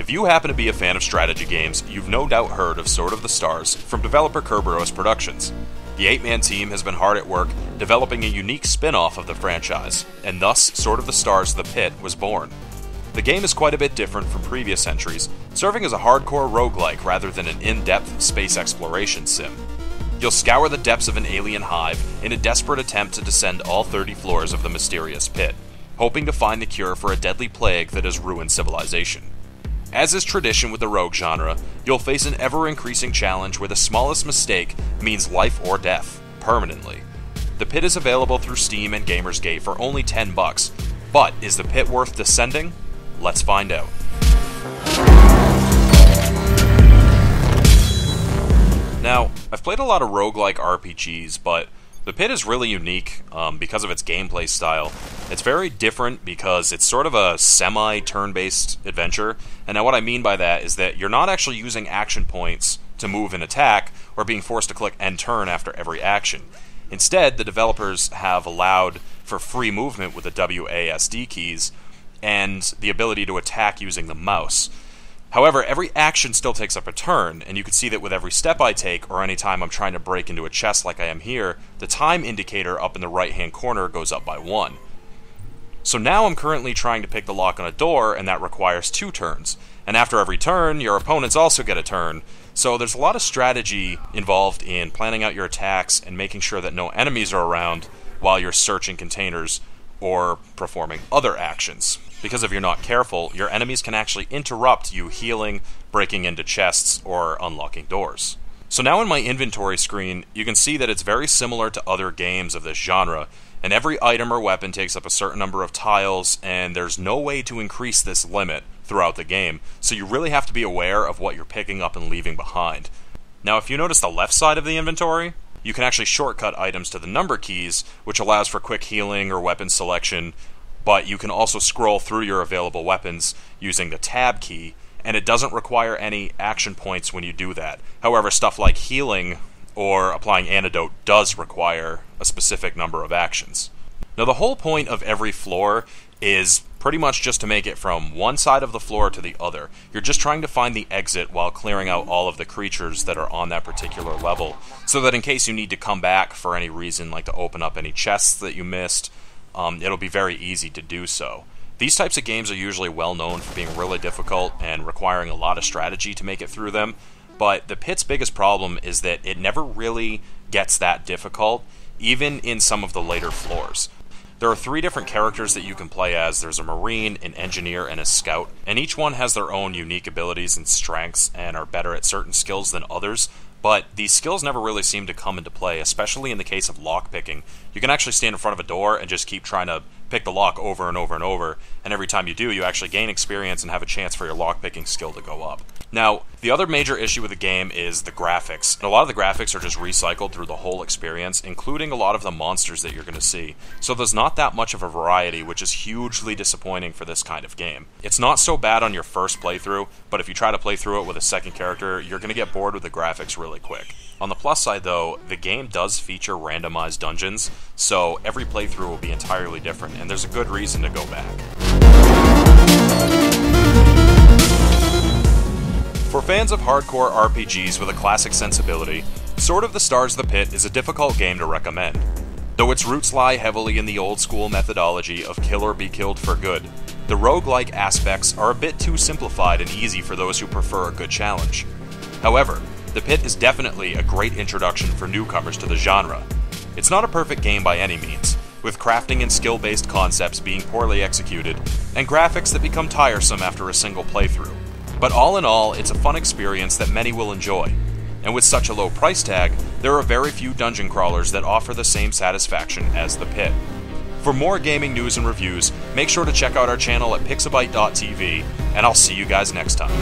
If you happen to be a fan of strategy games, you've no doubt heard of Sword of the Stars from developer Kerberos Productions. The 8-man team has been hard at work developing a unique spin-off of the franchise, and thus Sword of the Stars The Pit was born. The game is quite a bit different from previous entries, serving as a hardcore roguelike rather than an in-depth space exploration sim. You'll scour the depths of an alien hive in a desperate attempt to descend all 30 floors of the mysterious pit, hoping to find the cure for a deadly plague that has ruined civilization. As is tradition with the rogue genre, you'll face an ever-increasing challenge where the smallest mistake means life or death, permanently. The Pit is available through Steam and Gamersgate for only $10, but is the Pit worth descending? Let's find out. Now, I've played a lot of roguelike RPGs, but The Pit is really unique because of its gameplay style. It's very different because it's sort of a semi-turn-based adventure, and now what I mean by that is that you're not actually using action points to move and attack, or being forced to click end turn after every action. Instead, the developers have allowed for free movement with the WASD keys, and the ability to attack using the mouse. However, every action still takes up a turn, and you can see that with every step I take, or any time I'm trying to break into a chest like I am here, the time indicator up in the right-hand corner goes up by 1. So now I'm currently trying to pick the lock on a door, and that requires 2 turns. And after every turn, your opponents also get a turn. So there's a lot of strategy involved in planning out your attacks and making sure that no enemies are around while you're searching containers or performing other actions. Because if you're not careful, your enemies can actually interrupt you healing, breaking into chests, or unlocking doors. So now in my inventory screen, you can see that it's very similar to other games of this genre, and every item or weapon takes up a certain number of tiles, and there's no way to increase this limit throughout the game, so you really have to be aware of what you're picking up and leaving behind. Now if you notice the left side of the inventory, you can actually shortcut items to the number keys, which allows for quick healing or weapon selection, but you can also scroll through your available weapons using the tab key, and it doesn't require any action points when you do that. However, stuff like healing or applying antidote does require a specific number of actions. Now the whole point of every floor is pretty much just to make it from one side of the floor to the other. You're just trying to find the exit while clearing out all of the creatures that are on that particular level, so that in case you need to come back for any reason, like to open up any chests that you missed, it'll be very easy to do so. These types of games are usually well known for being really difficult and requiring a lot of strategy to make it through them, but the Pit's biggest problem is that it never really gets that difficult, even in some of the later floors. There are 3 different characters that you can play as. There's a Marine, an Engineer, and a Scout, and each one has their own unique abilities and strengths and are better at certain skills than others, but these skills never really seem to come into play, especially in the case of lockpicking. You can actually stand in front of a door and just keep trying to pick the lock over and over and over, and every time you do, you actually gain experience and have a chance for your lockpicking skill to go up. Now, the other major issue with the game is the graphics. And a lot of the graphics are just recycled through the whole experience, including a lot of the monsters that you're going to see. So there's not that much of a variety, which is hugely disappointing for this kind of game. It's not so bad on your first playthrough, but if you try to play through it with a second character, you're going to get bored with the graphics really quick. On the plus side though, the game does feature randomized dungeons, so every playthrough will be entirely different, and there's a good reason to go back. For fans of hardcore RPGs with a classic sensibility, Sword of the Stars The Pit is a difficult game to recommend. Though its roots lie heavily in the old-school methodology of kill or be killed for good, the roguelike aspects are a bit too simplified and easy for those who prefer a good challenge. However, The Pit is definitely a great introduction for newcomers to the genre. It's not a perfect game by any means, with crafting and skill-based concepts being poorly executed, and graphics that become tiresome after a single playthrough. But all in all, it's a fun experience that many will enjoy. And with such a low price tag, there are very few dungeon crawlers that offer the same satisfaction as The Pit. For more gaming news and reviews, make sure to check out our channel at pixabite.tv, and I'll see you guys next time.